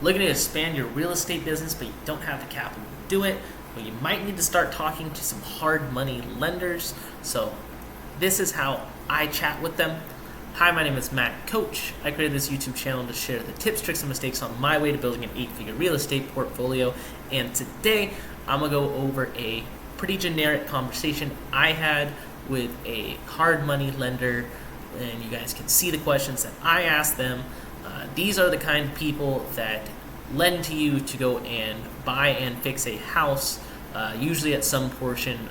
looking to expand your real estate business, but you don't have the capital to do it, well, you might need to start talking to some hard money lenders. So this is how I chat with them. Hi, my name is Matt Coach. I created this YouTube channel to share the tips, tricks, and mistakes on my way to building an 8-figure real estate portfolio. And today, I'm going to go over a pretty generic conversation I had with a hard money lender. And you guys can see the questions that I asked them. These are the kind of people that lend to you to go and buy and fix a house, usually at some portion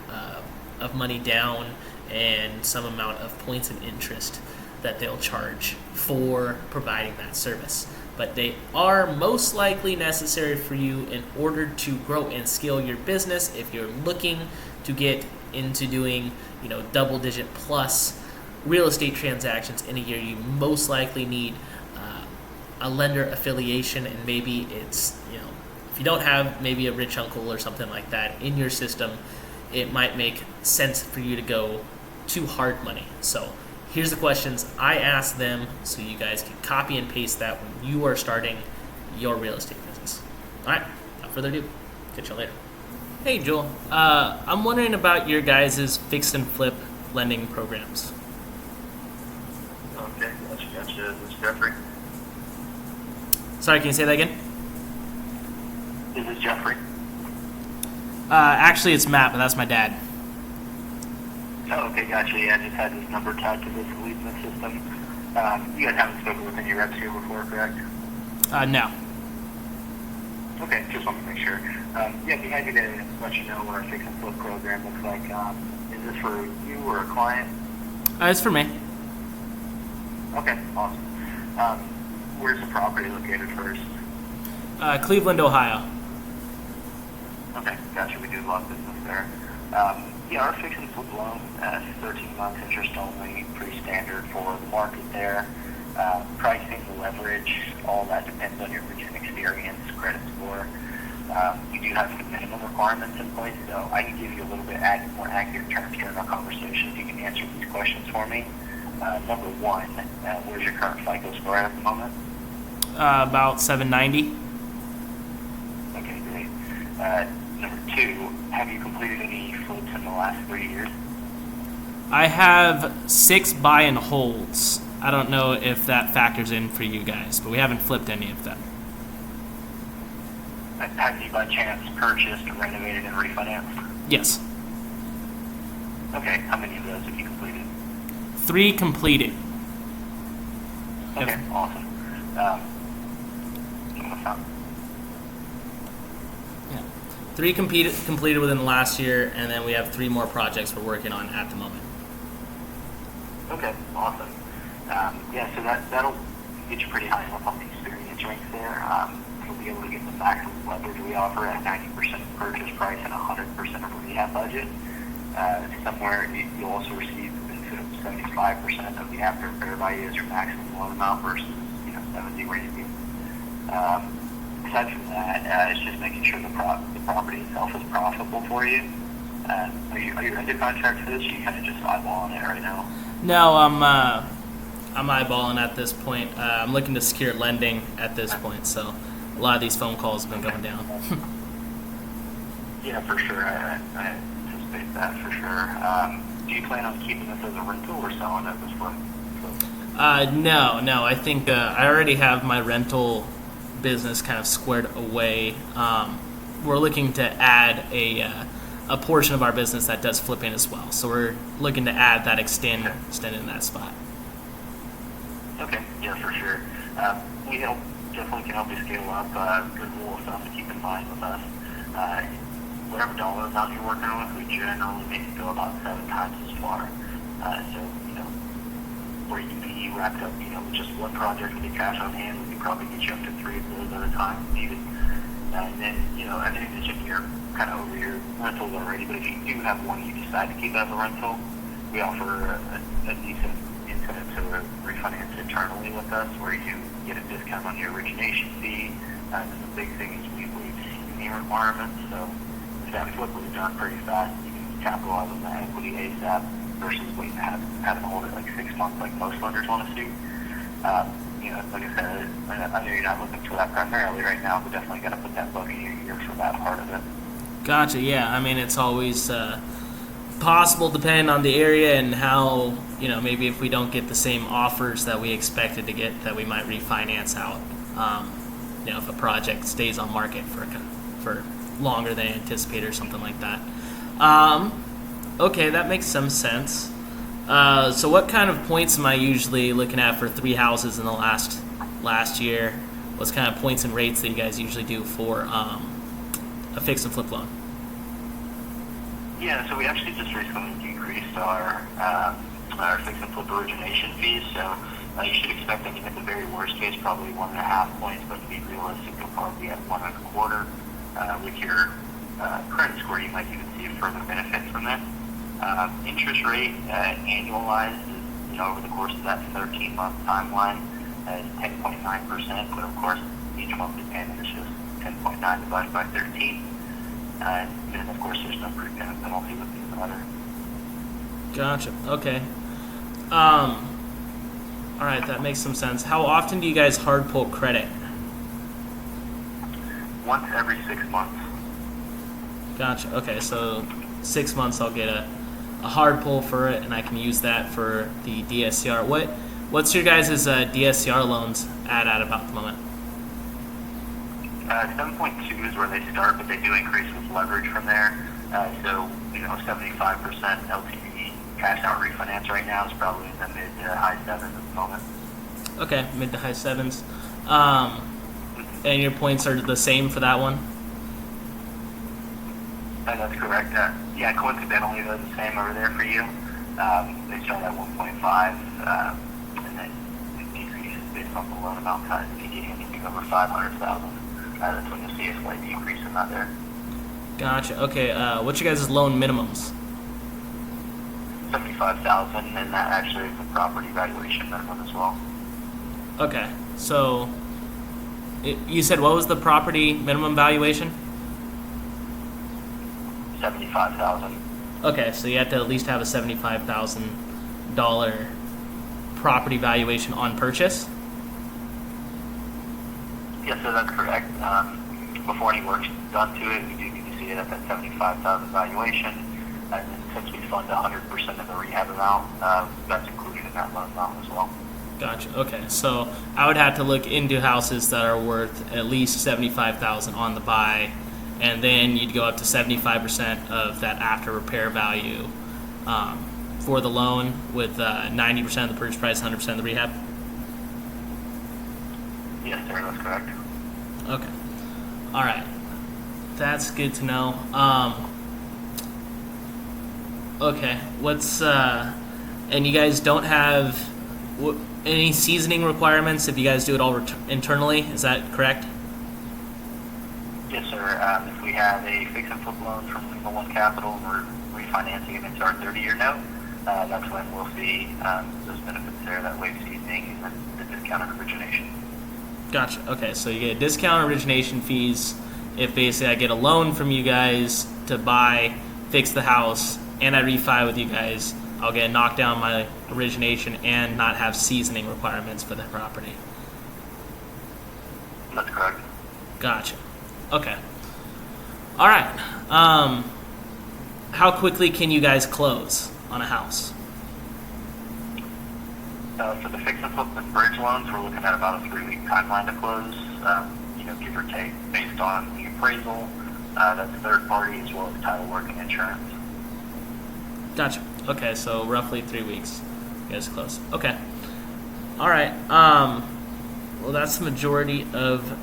of money down and some amount of points of interest that they'll charge for providing that service. But they are most likely necessary for you in order to grow and scale your business. If you're looking to get into doing, double-digit plus real estate transactions in a year, you most likely need a lender affiliation, and maybe it's, if you don't have maybe a rich uncle or something like that in your system, it might make sense for you to go to hard money. So here's the questions I asked them so you guys can copy and paste that when you are starting your real estate business. All right, without further ado, catch you later. Hey, Joel. I'm wondering about your guys' fix and flip lending programs. Okay, gotcha. This is Jeffrey. Sorry, can you say that again? This is Jeffrey. Actually, it's Matt, but that's my dad. Oh, okay, gotcha. Yeah, I just had this number tied to this lead in the system. You guys haven't spoken with any reps here before, correct? No. Okay, just want to make sure. Yeah, I'd be happy to let you know what our fix and flip program looks like. Is this for you or a client? It's for me. Okay, awesome. Where's the property located first? Cleveland, Ohio. Okay, gotcha. We do a lot of business there. Yeah, our fix and flip loan, 13 months interest only, pretty standard for the market there. Pricing, leverage, all that depends on your recent experience, credit score. We do have some minimum requirements in place, so I can give you a little bit more accurate terms during our conversation if you can answer these questions for me. Number one, where's your current FICO score at the moment? About 790. Okay, great. Number two, have you completed any flips in the last 3 years? I have 6 buy and holds. I don't know if that factors in for you guys, but we haven't flipped any of them. Have you by chance purchased, renovated, and refinanced? Yes. Okay, how many of those have you completed? 3 completed. Okay, Yep. awesome. Yeah. 3 completed within the last year, and then we have 3 more projects we're working on at the moment. Okay, awesome. Yeah, so that'll get you pretty high up on the experience ranks there. You'll be able to get the maximum leverage we offer at 90% of purchase price and 100% of rehab budget. Somewhere you'll also receive the benefit of 75% of the after repair value as your maximum loan amount versus 70 where you'd be. Aside from that, it's just making sure the property itself is profitable for you. Are you under contract for this? Or are you kind of just eyeballing it right now? No, I'm eyeballing at this point. I'm looking to secure lending at this point, so a lot of these phone calls have been going down. Yeah, for sure. I anticipate that for sure. Do you plan on keeping this as a rental or selling it as well? No. I think I already have my rental business kind of squared away. We're looking to add a portion of our business that does flipping as well. So we're looking to add that extend in that spot. Okay, yeah, for sure. We definitely can help you scale up. Good rule of thumb to keep in mind with us. Whatever dollar amount you're working with, we generally make it go about 7 times as far. So, where you'd be wrapped up, with just one project with your cash on hand, we could probably get you up to 3 of those at a time if needed. And then, I know you mentioned you're kind of over your rentals already, but if you do have one you decide to keep as a rental, we offer a decent incentive to refinance internally with us, where you get a discount on your origination fee. And the big thing is we waive CUNY requirements, so if that flip was done pretty fast, you can capitalize on that equity ASAP versus waiting to have it hold it like 6 months like most lenders want to see. like I said, I know you're not looking for that primarily right now, but definitely got to put that bug in your ear for that part of it. Gotcha. Yeah. I mean, it's always possible depending on the area and how, maybe if we don't get the same offers that we expected to get, that we might refinance out. If a project stays on market for longer than anticipated or something like that. Okay, that makes some sense. So what kind of points am I usually looking at for 3 houses in the last year? What's kind of points and rates that you guys usually do for a fix and flip loan? Yeah, so we actually just recently decreased our fix and flip origination fees. So you should expect, at the very worst case, probably 1.5 points, but to be realistic, you'll probably be at 1.25. With your credit score, you might even see a further benefit from this. Interest rate annualized is, over the course of that 13-month timeline, is 10.9%. But of course, each monthly payment is just 10.9 divided by 13. And of course, there's no prepayment penalty with these letter. Gotcha. Okay. All right, that makes some sense. How often do you guys hard pull credit? Once every 6 months. Gotcha. Okay, so 6 months I'll get a hard pull for it, and I can use that for the DSCR. What's your guys' DSCR loans at about the moment? 7.2 is where they start, but they do increase with leverage from there. So 75% LTV cash out refinance right now is probably in the mid to high 7s at the moment. Okay, mid to high 7s. And your points are the same for that one? That's correct. Coincidentally, they're the same over there for you. They start at 1.5, and then it decreases based on the loan amount size. If you get anything over 500,000, that's when you'll see a slight decrease in that there. Gotcha. Okay. What's your guys' loan minimums? 75,000, and that actually is the property valuation minimum as well. Okay. So you said what was the property minimum valuation? 75,000. Okay, so you have to at least have a $75,000 property valuation on purchase? Yes, so that's correct. Before any work's done to it, we do need to see it at that 75,000 valuation. And then since we fund 100% of the rehab amount, that's included in that loan amount as well. Gotcha. Okay, so I would have to look into houses that are worth at least $75,000 on the buy, and then you'd go up to 75% of that after repair value for the loan, with 90% of the purchase price, 100% of the rehab. Yes, sir, that's correct. Okay. All right. That's good to know. Okay. What's and you guys don't have any seasoning requirements if you guys do it all internally? Is that correct? Yes, sir. If we have a fix and flip loan from Lima One Capital and we're refinancing it into our 30-year note, that's when we'll see those benefits there, that waive seasoning and then the discounted origination. Gotcha. Okay, so you get discount origination fees if basically I get a loan from you guys to buy, fix the house, and I refi with you guys. I'll get knocked down my origination and not have seasoning requirements for the property. That's correct. Gotcha. Okay. All right. How quickly can you guys close on a house? For the fix and flip and bridge loans, we're looking at about a 3-week timeline to close, give or take, based on the appraisal, that's third party, as well as title work and insurance. Gotcha. Okay, so roughly 3 weeks. You guys close. Okay. All right. Well, that's the majority of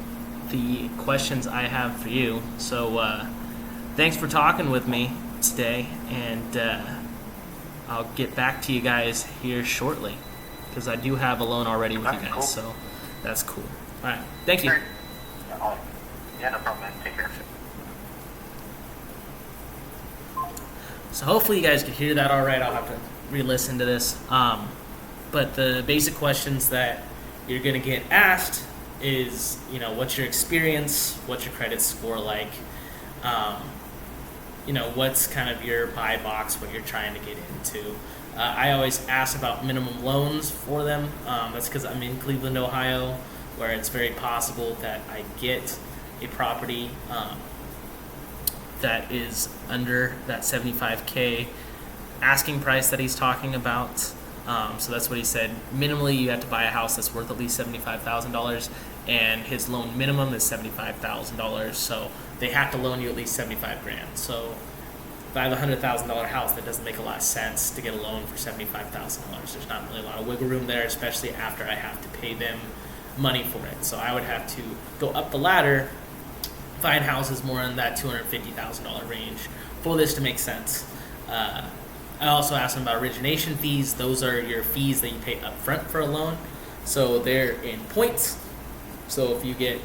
the questions I have for you. So thanks for talking with me today, and I'll get back to you guys here shortly, because I do have a loan already with you guys. Cool. So that's cool. All right. Thank you. Yeah, no problem, man. Take care. So hopefully you guys could hear that all right. I'll have to re-listen to this. But the basic questions that you're going to get asked is, what's your experience? What's your credit score like? What's kind of your buy box, what you're trying to get into? I always ask about minimum loans for them. That's because I'm in Cleveland, Ohio, where it's very possible that I get a property that is under that 75K asking price that he's talking about. So that's what he said. Minimally, you have to buy a house that's worth at least $75,000, and his loan minimum is $75,000. So they have to loan you at least 75 grand. So if I have a $100,000 house, that doesn't make a lot of sense to get a loan for $75,000. There's not really a lot of wiggle room there, especially after I have to pay them money for it. So I would have to go up the ladder, find houses more in that $250,000 range for this to make sense. I also asked him about origination fees. Those are your fees that you pay up front for a loan. So they're in points. So if you get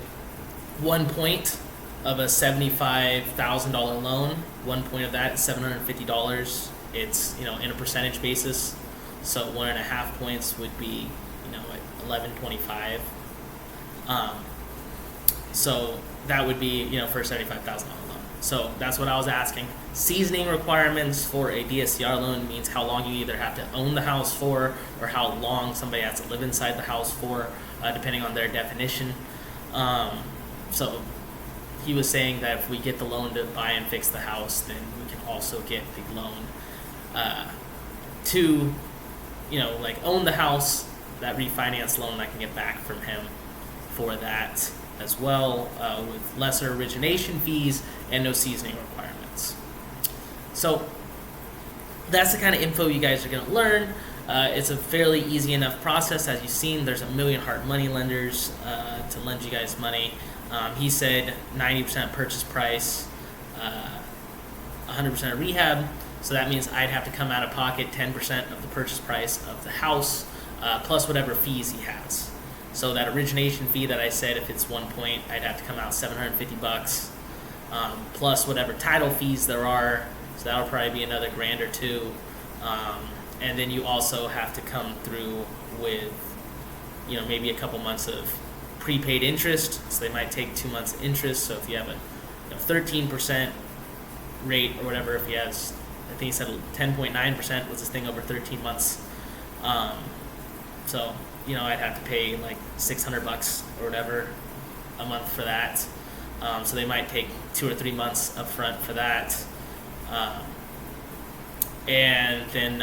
1 point of a $75,000 loan, 1 point of that is $750. It's, in a percentage basis. So 1.5 points would be, at $11.25. So that would be, for a $75,000 loan. So that's what I was asking. Seasoning requirements for a DSCR loan means how long you either have to own the house for or how long somebody has to live inside the house for, depending on their definition. So he was saying that if we get the loan to buy and fix the house, then we can also get the loan to, own the house. That refinance loan I can get back from him for that as well, with lesser origination fees and no seasoning requirements. So that's the kind of info you guys are going to learn. It's a fairly easy enough process. As you've seen, there's a million hard money lenders to lend you guys money. He said 90% purchase price, 100% rehab. So that means I'd have to come out of pocket 10% of the purchase price of the house, plus whatever fees he has. So that origination fee that I said, if it's 1 point, I'd have to come out $750, plus whatever title fees there are. So that'll probably be another $1,000 or $2,000. And then you also have to come through with, maybe a couple months of prepaid interest. So they might take 2 months interest. So if you have a 13% rate or whatever, if he has, I think he said 10.9% was this thing over 13 months. So I'd have to pay like $600 or whatever a month for that. So they might take 2 or 3 months up front for that. And then,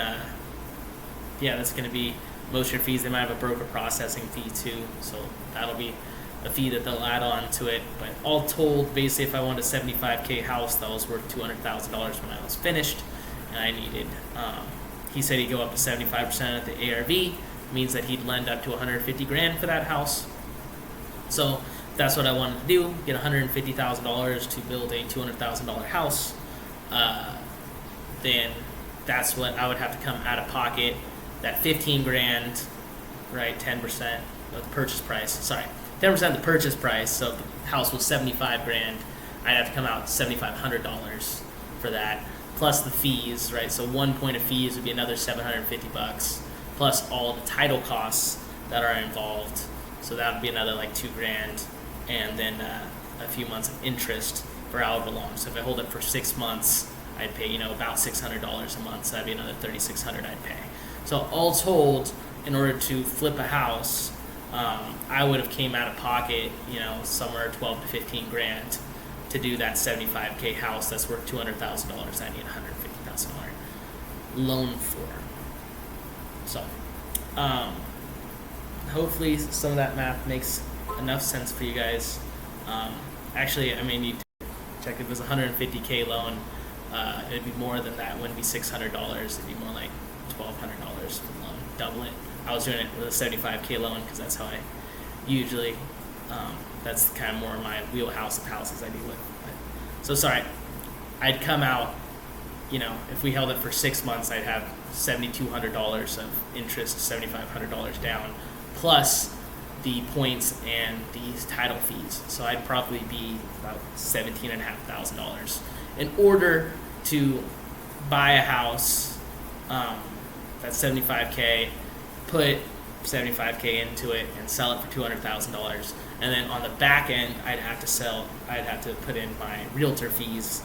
that's going to be most of your fees. They might have a broker processing fee too. So that'll be a fee that they'll add on to it. But all told, basically, if I wanted a 75K house that was worth $200,000 when I was finished, and I needed, he said he'd go up to 75% of the ARV, means that he'd lend up to $150,000 for that house. So that's what I wanted to do, get $150,000 to build a $200,000 house. Then that's what I would have to come out of pocket. That $15,000, right? 10% of the purchase price. Sorry, 10% of the purchase price. So if the house was $75,000, I'd have to come out $7,500 for that, plus the fees, right? So 1 point of fees would be another $750, plus all the title costs that are involved. So that would be another like $2,000, and then a few months of interest for however long. So if I hold it for 6 months, I'd pay about $600 a month. So that'd be another $3,600 I'd pay. So all told, in order to flip a house, I would have came out of pocket, somewhere 12 to 15 grand to do that 75K house that's worth $200,000. I need a $150,000 loan for. So, hopefully some of that math makes enough sense for you guys. Actually, you check if it was a $150K loan, it'd be more than that. It wouldn't be $600. It'd be more like $1,200 for the loan. Double it. I was doing it with a 75K loan because that's how I usually. That's kind of more my wheelhouse of houses I deal with. So sorry, I'd come out. If we held it for 6 months, I'd have $7,200 of interest, $7,500 down, plus the points and the title fees. So I'd probably be about $17,500 in order to buy a house that's $75K, put $75K into it, and sell it for $200,000. And then on the back end, I'd have to put in my realtor fees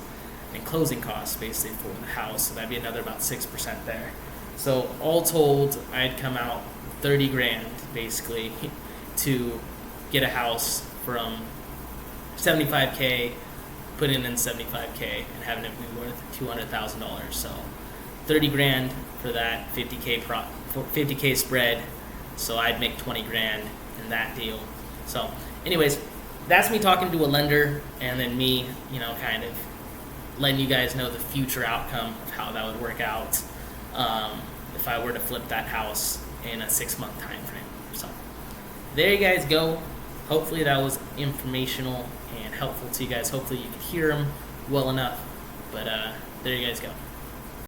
and closing costs basically for the house. So that'd be another about 6% there. So all told, I'd come out 30 grand basically to get a house from 75K, put in 75K, and having it be worth $200,000. So 30 grand for that 50K spread. So I'd make 20 grand in that deal. So, anyways, that's me talking to a lender, and then me, kind of letting you guys know the future outcome of how that would work out if I were to flip that house in a 6-month time frame. So there you guys go. Hopefully that was informational and helpful to you guys. Hopefully you could hear them well enough. But there you guys go.